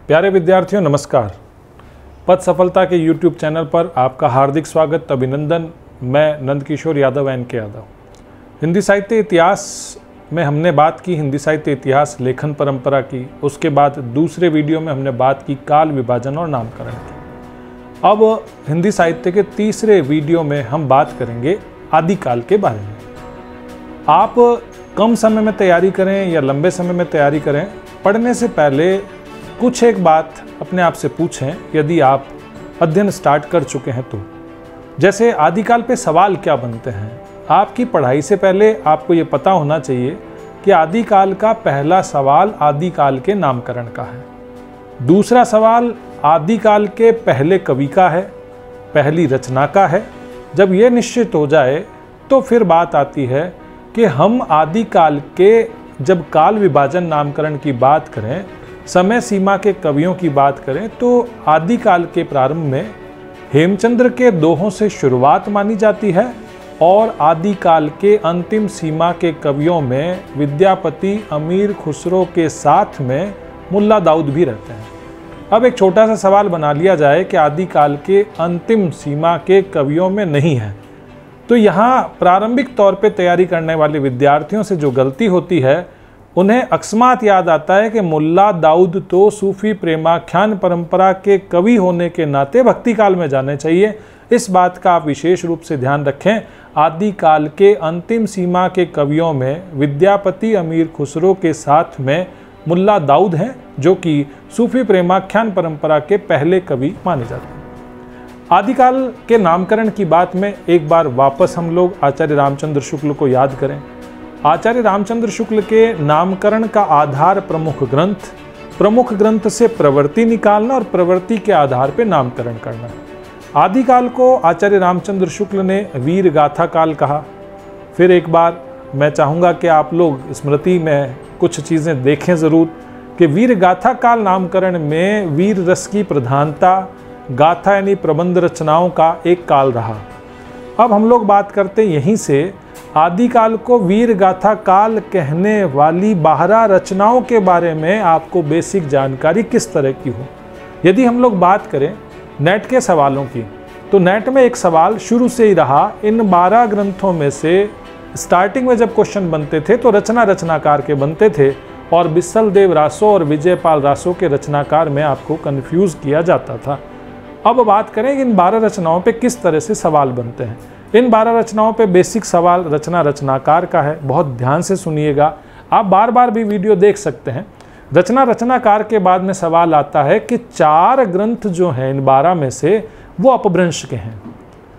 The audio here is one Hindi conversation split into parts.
प्यारे विद्यार्थियों नमस्कार। पद सफलता के YouTube चैनल पर आपका हार्दिक स्वागत, अभिनंदन। मैं नंदकिशोर यादव NK यादव। हिंदी साहित्य इतिहास में हमने बात की हिंदी साहित्य इतिहास लेखन परंपरा की। उसके बाद दूसरे वीडियो में हमने बात की काल विभाजन और नामकरण की। अब हिंदी साहित्य के तीसरे वीडियो में हम बात करेंगे आदिकाल के बारे में। आप कम समय में तैयारी करें या लंबे समय में तैयारी करें, पढ़ने से पहले कुछ एक बात अपने आप से पूछें यदि आप अध्ययन स्टार्ट कर चुके हैं तो। जैसे आदिकाल पे सवाल क्या बनते हैं। आपकी पढ़ाई से पहले आपको ये पता होना चाहिए कि आदिकाल का पहला सवाल आदिकाल के नामकरण का है। दूसरा सवाल आदिकाल के पहले कवि का है, पहली रचना का है। जब ये निश्चित हो जाए तो फिर बात आती है कि हम आदिकाल के जब काल विभाजन नामकरण की बात करें, समय सीमा के कवियों की बात करें, तो आदिकाल के प्रारंभ में हेमचंद्र के दोहों से शुरुआत मानी जाती है और आदिकाल के अंतिम सीमा के कवियों में विद्यापति, अमीर खुसरो के साथ में मुल्ला दाऊद भी रहते हैं। अब एक छोटा सा सवाल बना लिया जाए कि आदिकाल के अंतिम सीमा के कवियों में नहीं है, तो यहाँ प्रारंभिक तौर पे तैयारी करने वाले विद्यार्थियों से जो गलती होती है, उन्हें अकस्मात याद आता है कि मुल्ला दाऊद तो सूफी प्रेमाख्यान परंपरा के कवि होने के नाते भक्ति काल में जाने चाहिए। इस बात का आप विशेष रूप से ध्यान रखें। आदिकाल के अंतिम सीमा के कवियों में विद्यापति, अमीर खुसरो के साथ में मुल्ला दाऊद हैं, जो कि सूफी प्रेमाख्यान परंपरा के पहले कवि माने जाते हैं। आदिकाल के नामकरण की बात में एक बार वापस हम लोग आचार्य रामचंद्र शुक्ल को याद करें। आचार्य रामचंद्र शुक्ल के नामकरण का आधार प्रमुख ग्रंथ से प्रवृत्ति निकालना और प्रवृत्ति के आधार पर नामकरण करना। आदिकाल को आचार्य रामचंद्र शुक्ल ने वीर गाथा काल कहा। फिर एक बार मैं चाहूँगा कि आप लोग स्मृति में कुछ चीज़ें देखें ज़रूर कि वीर गाथा काल नामकरण में वीर रस की प्रधानता, गाथा यानी प्रबंध रचनाओं का एक काल रहा। अब हम लोग बात करते यहीं से आदिकाल को वीर गाथा काल कहने वाली 12 रचनाओं के बारे में आपको बेसिक जानकारी किस तरह की हो। यदि हम लोग बात करें नेट के सवालों की, तो नेट में एक सवाल शुरू से ही रहा, इन 12 ग्रंथों में से स्टार्टिंग में जब क्वेश्चन बनते थे तो रचनाकार के बनते थे और बिसल देव रासो और विजयपाल रासो के रचनाकार में आपको कंफ्यूज किया जाता था। अब बात करें इन 12 रचनाओं पे किस तरह से सवाल बनते हैं। इन 12 रचनाओं पे बेसिक सवाल रचनाकार का है, बहुत ध्यान से सुनिएगा। आप बार बार भी वीडियो देख सकते हैं। रचनाकार के बाद में सवाल आता है कि 4 ग्रंथ जो हैं इन 12 में से वो अपभ्रंश के हैं।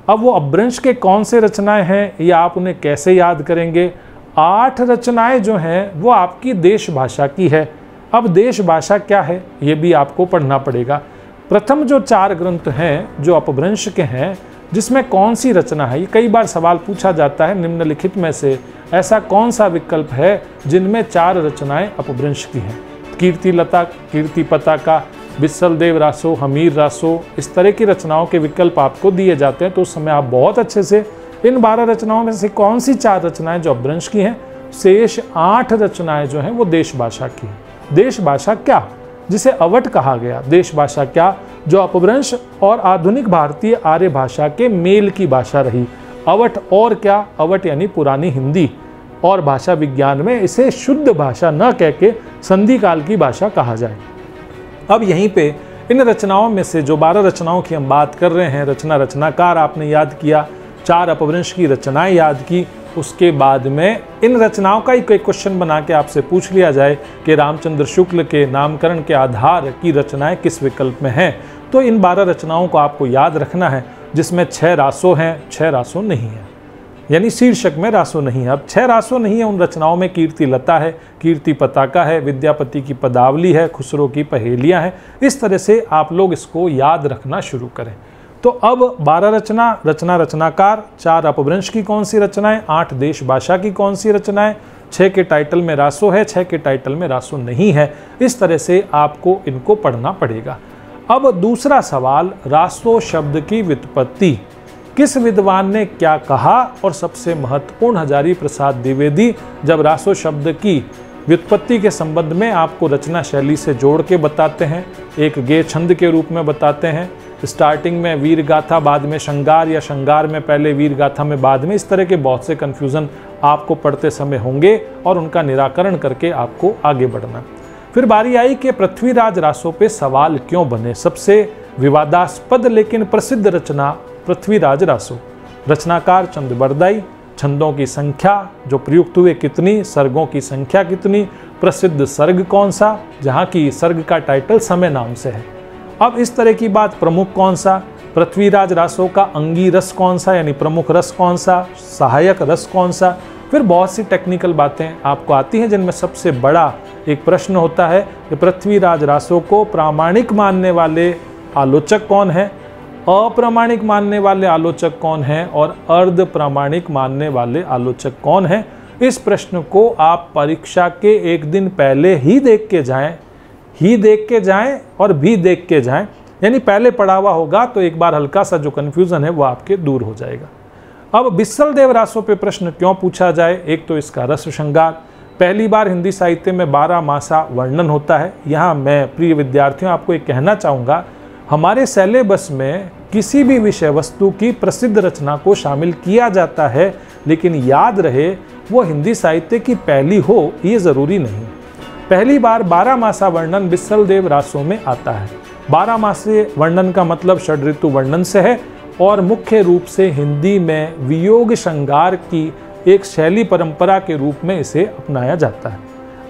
अब वो अपभ्रंश के कौन से रचनाएं हैं या आप उन्हें कैसे याद करेंगे। 8 रचनाएं जो हैं वो आपकी देश भाषा की है। अब देश भाषा क्या है ये भी आपको पढ़ना पड़ेगा। प्रथम जो 4 ग्रंथ हैं जो अपभ्रंश के हैं, जिसमें कौन सी रचना है, ये कई बार सवाल पूछा जाता है। निम्नलिखित में से ऐसा कौन सा विकल्प है जिनमें 4 रचनाएं अपभ्रंश की हैं। कीर्ति लता, कीर्ति पताका, बिसल देव रासो, हमीर रासो, इस तरह की रचनाओं के विकल्प आपको दिए जाते हैं। तो उस समय आप बहुत अच्छे से इन 12 रचनाओं में से कौन सी 4 रचनाएं जो अपभ्रंश की हैं, शेष 8 रचनाएं जो हैं वो देश भाषा की हैं। देश भाषा क्या, जिसे अवट कहा गया, देश भाषा क्या, जो अपभ्रंश और आधुनिक भारतीय आर्य भाषा के मेल की भाषा रही। अवट और क्या, अवट यानी पुरानी हिंदी, और भाषा विज्ञान में इसे शुद्ध भाषा न कह के संधि काल की भाषा कहा जाए। अब यहीं पे इन रचनाओं में से जो 12 रचनाओं की हम बात कर रहे हैं, रचनाकार आपने याद किया, 4 अपभ्रंश की रचनाएं याद की। उसके बाद में इन रचनाओं का ही कोई क्वेश्चन बना के आपसे पूछ लिया जाए कि रामचंद्र शुक्ल के नामकरण के आधार की रचनाएं किस विकल्प में हैं, तो इन 12 रचनाओं को आपको याद रखना है, जिसमें 6 रासो हैं, 6 रासो नहीं है, यानी शीर्षक में रासो नहीं है। अब 6 रासो नहीं है उन रचनाओं में कीर्ति लता है, कीर्ति पताका है, विद्यापति की पदावली है, खुसरो की पहेलियाँ हैं। इस तरह से आप लोग इसको याद रखना शुरू करें। तो अब 12 रचनाकार, 4 अपभ्रंश की कौन सी रचनाएं, 8 देश भाषा की कौन सी रचनाएं, 6 के टाइटल में रासो है, 6 के टाइटल में रासो नहीं है। इस तरह से आपको इनको पढ़ना पड़ेगा। अब दूसरा सवाल, रासो शब्द की व्युत्पत्ति, किस विद्वान ने क्या कहा। और सबसे महत्वपूर्ण, हजारी प्रसाद द्विवेदी जब रासो शब्द की व्युत्पत्ति के संबंध में आपको रचना शैली से जोड़ के बताते हैं, एक गेय छंद के रूप में बताते हैं। स्टार्टिंग में वीर गाथा, बाद में श्रृंगार, या श्रृंगार में पहले वीर गाथा में बाद में, इस तरह के बहुत से कन्फ्यूज़न आपको पढ़ते समय होंगे और उनका निराकरण करके आपको आगे बढ़ना। फिर बारी आई कि पृथ्वीराज रासों पे सवाल क्यों बने। सबसे विवादास्पद लेकिन प्रसिद्ध रचना पृथ्वीराज रासों। रचनाकार चंद बरदाई। छंदों की संख्या जो प्रयुक्त हुए कितनी, सर्गों की संख्या कितनी, प्रसिद्ध सर्ग कौन सा, जहाँ की सर्ग का टाइटल समय नाम से है। अब इस तरह की बात, प्रमुख कौन सा, पृथ्वीराज रासों का अंगी रस कौन सा, यानी प्रमुख रस कौन सा, सहायक रस कौन सा। फिर बहुत सी टेक्निकल बातें आपको आती हैं, जिनमें सबसे बड़ा एक प्रश्न होता है कि पृथ्वीराज रासों को प्रामाणिक मानने वाले आलोचक कौन है, अप्रामाणिक मानने वाले आलोचक कौन हैं और अर्ध प्रामाणिक मानने वाले आलोचक कौन हैं। इस प्रश्न को आप परीक्षा के एक दिन पहले ही देख के जाएं और भी देख के जाएं, यानी पहले पढ़ा हुआ होगा तो एक बार हल्का सा जो कन्फ्यूज़न है वो आपके दूर हो जाएगा। अब बिस्सल देव रासों पे प्रश्न क्यों पूछा जाए। एक तो इसका रस श्रृंगार, पहली बार हिंदी साहित्य में 12 मासा वर्णन होता है। यहाँ मैं प्रिय विद्यार्थियों आपको एक कहना चाहूँगा, हमारे सिलेबस में किसी भी विषय वस्तु की प्रसिद्ध रचना को शामिल किया जाता है, लेकिन याद रहे वो हिंदी साहित्य की पहली हो ये ज़रूरी नहीं। पहली बार 12 मासा वर्णन बिस्सल देव रासों में आता है। 12 मासे वर्णन का मतलब षड ऋतु वर्णन से है और मुख्य रूप से हिंदी में वियोग श्रृंगार की एक शैली परंपरा के रूप में इसे अपनाया जाता है।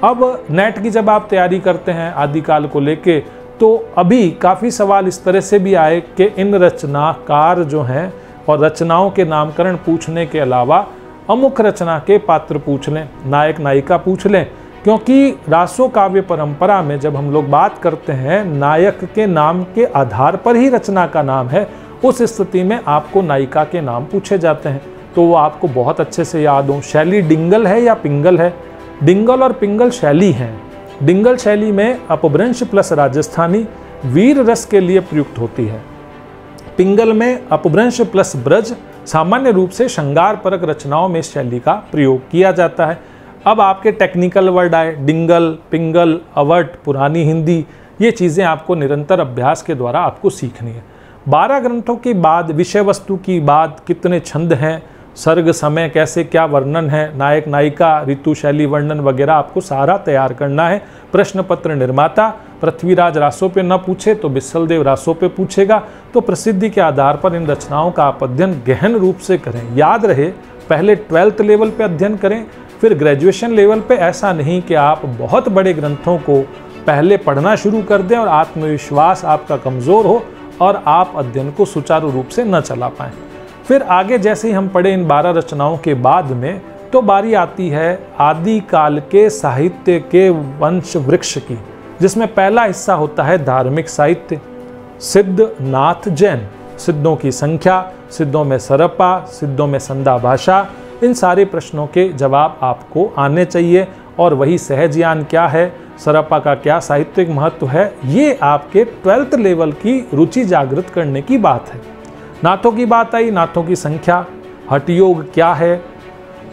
अब नेट की जब आप तैयारी करते हैं आदिकाल को लेके, तो अभी काफ़ी सवाल इस तरह से भी आए कि इन रचनाकार जो हैं और रचनाओं के नामकरण पूछने के अलावा अमुक रचना के पात्र पूछ लें, नायक नायिका पूछ लें, क्योंकि रासो काव्य परंपरा में जब हम लोग बात करते हैं नायक के नाम के आधार पर ही रचना का नाम है, उस स्थिति में आपको नायिका के नाम पूछे जाते हैं तो वो आपको बहुत अच्छे से याद हो। शैली डिंगल है या पिंगल है। डिंगल और पिंगल शैली हैं। डिंगल शैली में अपभ्रंश प्लस राजस्थानी वीर रस के लिए प्रयुक्त होती है। पिंगल में अपभ्रंश प्लस ब्रज सामान्य रूप से श्रृंगार परक रचनाओं में इस शैली का प्रयोग किया जाता है। अब आपके टेक्निकल वर्ड आए, डिंगल, पिंगल, अवट, पुरानी हिंदी, ये चीज़ें आपको निरंतर अभ्यास के द्वारा आपको सीखनी है। 12 ग्रंथों के बाद विषय वस्तु की बात, कितने छंद हैं, सर्ग समय कैसे क्या वर्णन है, नायक नायिका, ऋतु शैली वर्णन वगैरह आपको सारा तैयार करना है। प्रश्न पत्र निर्माता पृथ्वीराज रासों पे न पूछे तो बिस्सल देव रासों पे पूछेगा, तो प्रसिद्धि के आधार पर इन रचनाओं का आप अध्ययन गहन रूप से करें। याद रहे, पहले 12th लेवल पे अध्ययन करें, फिर ग्रेजुएशन लेवल पे ऐसा नहीं कि आप बहुत बड़े ग्रंथों को पहले पढ़ना शुरू कर दें और आत्मविश्वास आपका कमज़ोर हो और आप अध्ययन को सुचारू रूप से न चला पाएँ। फिर आगे जैसे ही हम पढ़े इन 12 रचनाओं के बाद में, तो बारी आती है आदिकाल के साहित्य के वंश वृक्ष की, जिसमें पहला हिस्सा होता है धार्मिक साहित्य, सिद्ध, नाथ, जैन। सिद्धों की संख्या, सिद्धों में सरपा, सिद्धों में संधा भाषा, इन सारे प्रश्नों के जवाब आपको आने चाहिए। और वही सहज ज्ञान क्या है, सरपा का क्या साहित्यिक महत्व है, ये आपके 12th लेवल की रुचि जागृत करने की बात है। नाथों की बात आई, नाथों की संख्या, हठयोग क्या है।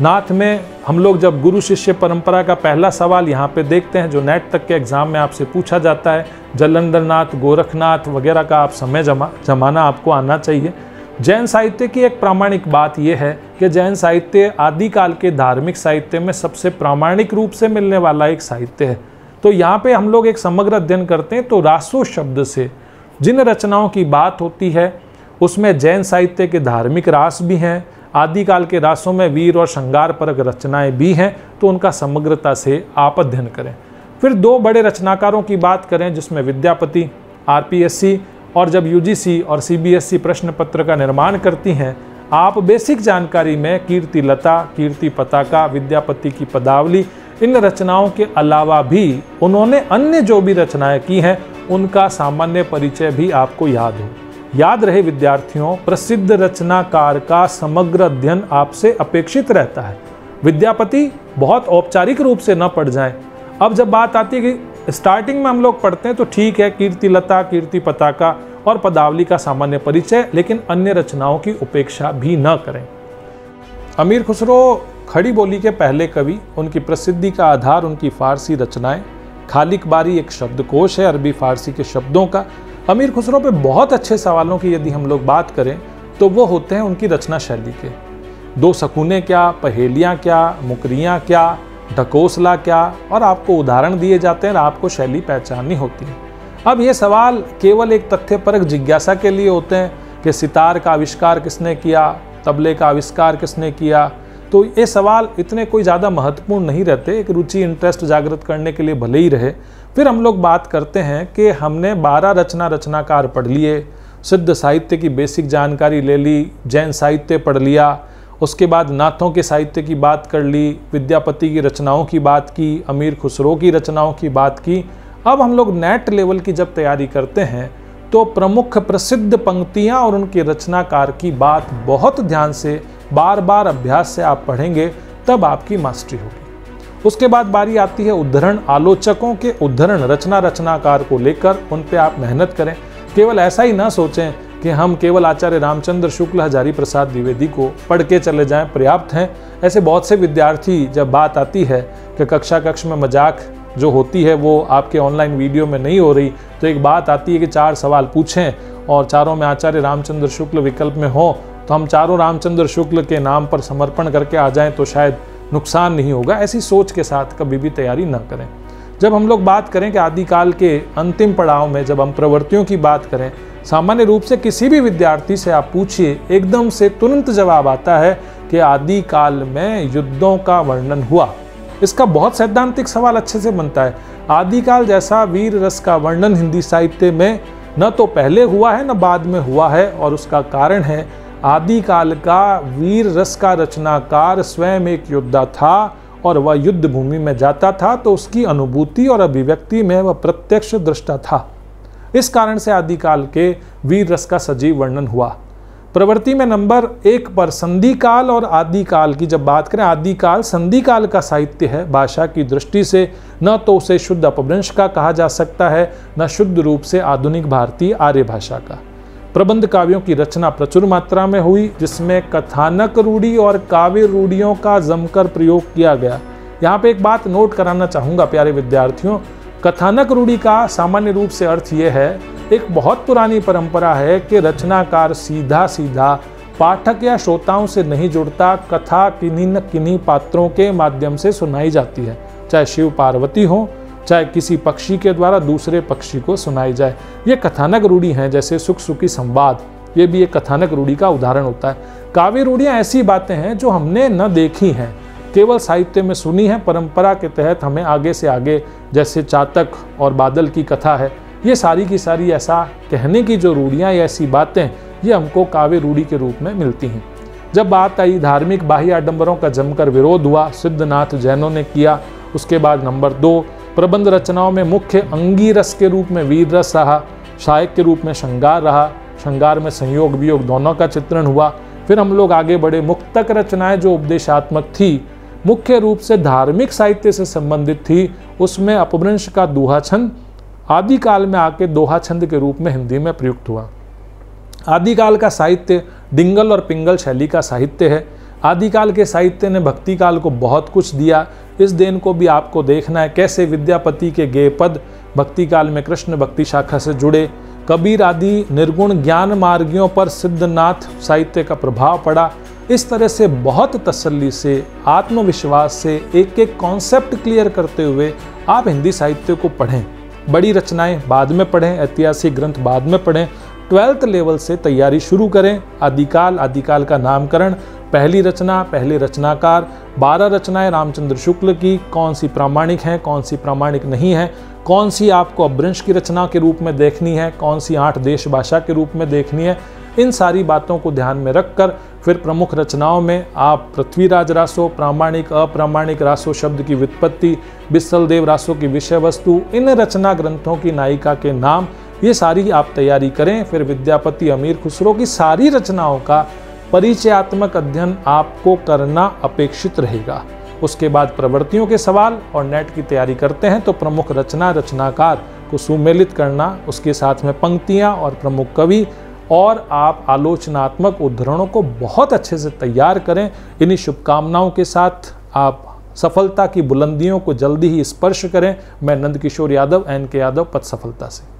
नाथ में हम लोग जब गुरु शिष्य परंपरा का पहला सवाल यहाँ पे देखते हैं, जो नेट तक के एग्जाम में आपसे पूछा जाता है, जलंधर नाथ, गोरखनाथ वगैरह का आप समय जमाना आपको आना चाहिए। जैन साहित्य की एक प्रामाणिक बात यह है कि जैन साहित्य आदिकाल के धार्मिक साहित्य में सबसे प्रामाणिक रूप से मिलने वाला एक साहित्य है। तो यहाँ पे हम लोग एक समग्र अध्ययन करते हैं, तो रासो शब्द से जिन रचनाओं की बात होती है उसमें जैन साहित्य के धार्मिक रास भी हैं, आदिकाल के रासों में वीर और श्रृंगार परक रचनाएं भी हैं, तो उनका समग्रता से आप अध्ययन करें। फिर 2 बड़े रचनाकारों की बात करें, जिसमें विद्यापति, आरपीएससी और जब यूजीसी और सीबीएसई प्रश्न पत्र का निर्माण करती हैं, आप बेसिक जानकारी में कीर्ति लता, कीर्ति पताका, विद्यापति की पदावली, इन रचनाओं के अलावा भी उन्होंने अन्य जो भी रचनाएं की हैं उनका सामान्य परिचय भी आपको याद हो। याद रहे विद्यार्थियों, प्रसिद्ध रचनाकार का समग्र अध्ययन आपसे अपेक्षित रहता है। विद्यापति बहुत औपचारिक रूप से न पढ़ जाएं। अब जब बात आती है कि स्टार्टिंग में हम लोग पढ़ते हैं तो ठीक है, कीर्ति लता, कीर्ति पताका और पदावली का सामान्य परिचय, लेकिन अन्य रचनाओं की उपेक्षा भी न करें। अमीर खुसरो खड़ी बोली के पहले कवि, उनकी प्रसिद्धि का आधार उनकी फारसी रचनाएं। खालिक बारी एक शब्दकोश है अरबी फारसी के शब्दों का। अमीर खुसरो पे बहुत अच्छे सवालों की यदि हम लोग बात करें तो वो होते हैं उनकी रचना शैली के। दो सकूने क्या, पहेलियाँ क्या, मुकरियाँ क्या, ढकोसला क्या, और आपको उदाहरण दिए जाते हैं और आपको शैली पहचाननी होती है। अब ये सवाल केवल एक तथ्यपरक जिज्ञासा के लिए होते हैं कि सितार का आविष्कार किसने किया, तबले का आविष्कार किसने किया, तो ये सवाल इतने कोई ज़्यादा महत्वपूर्ण नहीं रहते, एक रुचि इंटरेस्ट जागृत करने के लिए भले ही रहे। फिर हम लोग बात करते हैं कि हमने 12 रचनाकार पढ़ लिए, सिद्ध साहित्य की बेसिक जानकारी ले ली, जैन साहित्य पढ़ लिया, उसके बाद नाथों के साहित्य की बात कर ली, विद्यापति की रचनाओं की बात की, अमीर खुसरो की रचनाओं की बात की। अब हम लोग नेट लेवल की जब तैयारी करते हैं तो प्रमुख प्रसिद्ध पंक्तियां और उनके रचनाकार की बात बहुत ध्यान से बार बार अभ्यास से आप पढ़ेंगे, तब आपकी मास्टरी होगी। उसके बाद बारी आती है उद्धरण, आलोचकों के उद्धरण रचनाकार को लेकर उन पे आप मेहनत करें। केवल ऐसा ही ना सोचें कि हम केवल आचार्य रामचंद्र शुक्ल, हजारी प्रसाद द्विवेदी को पढ़ के चले जाएं, पर्याप्त हैं। ऐसे बहुत से विद्यार्थी, जब बात आती है कि कक्ष में मजाक जो होती है वो आपके ऑनलाइन वीडियो में नहीं हो रही, तो एक बात आती है कि 4 सवाल पूछें और चारों में आचार्य रामचंद्र शुक्ल विकल्प में हो तो हम चारों रामचंद्र शुक्ल के नाम पर समर्पण करके आ जाएं तो शायद नुकसान नहीं होगा। ऐसी सोच के साथ कभी भी तैयारी न करें। जब हम लोग बात करें कि आदिकाल के अंतिम पड़ाव में जब हम प्रवृत्तियों की बात करें, सामान्य रूप से किसी भी विद्यार्थी से आप पूछिए, एकदम से तुरंत जवाब आता है कि आदिकाल में युद्धों का वर्णन हुआ। इसका बहुत सैद्धांतिक सवाल अच्छे से बनता है। आदिकाल जैसा वीर रस का वर्णन हिंदी साहित्य में न तो पहले हुआ है न बाद में हुआ है, और उसका कारण है आदिकाल का वीर रस का रचनाकार स्वयं एक योद्धा था और वह युद्ध भूमि में जाता था तो उसकी अनुभूति और अभिव्यक्ति में वह प्रत्यक्ष दृष्टा था। इस कारण से आदिकाल के वीर रस का सजीव वर्णन हुआ। प्रवृत्ति में नंबर 1 पर संधिकाल और आदिकाल की जब बात करें, आदिकाल संधिकाल का साहित्य है। भाषा की दृष्टि से न तो उसे शुद्ध अपभ्रंश का कहा जा सकता है, न शुद्ध रूप से आधुनिक भारतीय आर्य भाषा का। प्रबंध काव्यों की रचना प्रचुर मात्रा में हुई, जिसमें कथानक रूढ़ी और काव्य रूढ़ियों का जमकर प्रयोग किया गया। यहाँ पे एक बात नोट कराना चाहूँगा प्यारे विद्यार्थियों, कथानक रूढ़ी का सामान्य रूप से अर्थ ये है, एक बहुत पुरानी परंपरा है कि रचनाकार सीधा पाठक या श्रोताओं से नहीं जुड़ता, कथा किन्हीं न किन्हीं पात्रों के माध्यम से सुनाई जाती है, चाहे शिव पार्वती हो, चाहे किसी पक्षी के द्वारा दूसरे पक्षी को सुनाई जाए। ये कथानक रूढ़ी हैं, जैसे सुख सुखी संवाद, ये भी एक कथानक रूढ़ी का उदाहरण होता है। काव्य रूढ़ियाँ ऐसी बातें हैं जो हमने न देखी हैं, केवल साहित्य में सुनी है, परंपरा के तहत हमें आगे से आगे, जैसे चातक और बादल की कथा है, ये सारी की सारी ऐसा कहने की जो रूढ़ियाँ या ऐसी बातें, ये हमको काव्य रूढ़ी के रूप में मिलती हैं। जब बात आई धार्मिक बाह्य आडंबरों का जमकर विरोध हुआ, सिद्धनाथ जैनों ने किया। उसके बाद नंबर 2, प्रबंध रचनाओं में मुख्य अंगी रस के रूप में वीर रस रहा, सहायक के रूप में श्रृंगार रहा। श्रृंगार में संयोग वियोग दोनों का चित्रण हुआ। फिर हम लोग आगे बढ़े, मुक्तक रचनाएं जो उपदेशात्मक थी, मुख्य रूप से धार्मिक साहित्य से संबंधित थी, उसमें अपभ्रंश का दोहा छंद आदिकाल में आके दोहा छंद के रूप में हिंदी में प्रयुक्त हुआ। आदिकाल का साहित्य डिंगल और पिंगल शैली का साहित्य है। आदिकाल के साहित्य ने भक्ति काल को बहुत कुछ दिया। इस देन को भी आपको देखना है, कैसे विद्यापति के गेय पद भक्ति काल में कृष्ण भक्ति शाखा से जुड़े। कबीर आदि निर्गुण ज्ञान मार्गियों पर सिद्धनाथ साहित्य का प्रभाव पड़ा। इस तरह से बहुत तसल्ली से, आत्मविश्वास से एक एक कॉन्सेप्ट क्लियर करते हुए आप हिंदी साहित्य को पढ़ें। बड़ी रचनाएं बाद में पढ़ें, ऐतिहासिक ग्रंथ बाद में पढ़ें। 12th लेवल से तैयारी शुरू करें। आदिकाल का नामकरण, पहली रचना, पहले रचनाकार, 12 रचनाएं रामचंद्र शुक्ल की, कौन सी प्रामाणिक हैं, कौन सी प्रामाणिक नहीं है, कौन सी आपको अपभ्रंश की रचना के रूप में देखनी है, कौन सी 8 देश भाषा के रूप में देखनी है। इन सारी बातों को ध्यान में रखकर फिर प्रमुख रचनाओं में आप पृथ्वीराज रासो, प्रामाणिक अप्रामाणिक रासो शब्द की व्युत्पत्ति, बिस्सल देव रासो की विषय वस्तु, इन रचना ग्रंथों की नायिका के नाम, ये सारी आप तैयारी करें। फिर विद्यापति अमीर खुसरो की सारी रचनाओं का परिचयात्मक अध्ययन आपको करना अपेक्षित रहेगा। उसके बाद प्रवृत्तियों के सवाल और नेट की तैयारी करते हैं तो प्रमुख रचनाकार को सुमेलित करना, उसके साथ में पंक्तियाँ और प्रमुख कवि और आप आलोचनात्मक उद्धरणों को बहुत अच्छे से तैयार करें। इन्हीं शुभकामनाओं के साथ आप सफलता की बुलंदियों को जल्दी ही स्पर्श करें। मैं नंदकिशोर यादव, NK यादव, पथ सफलता से।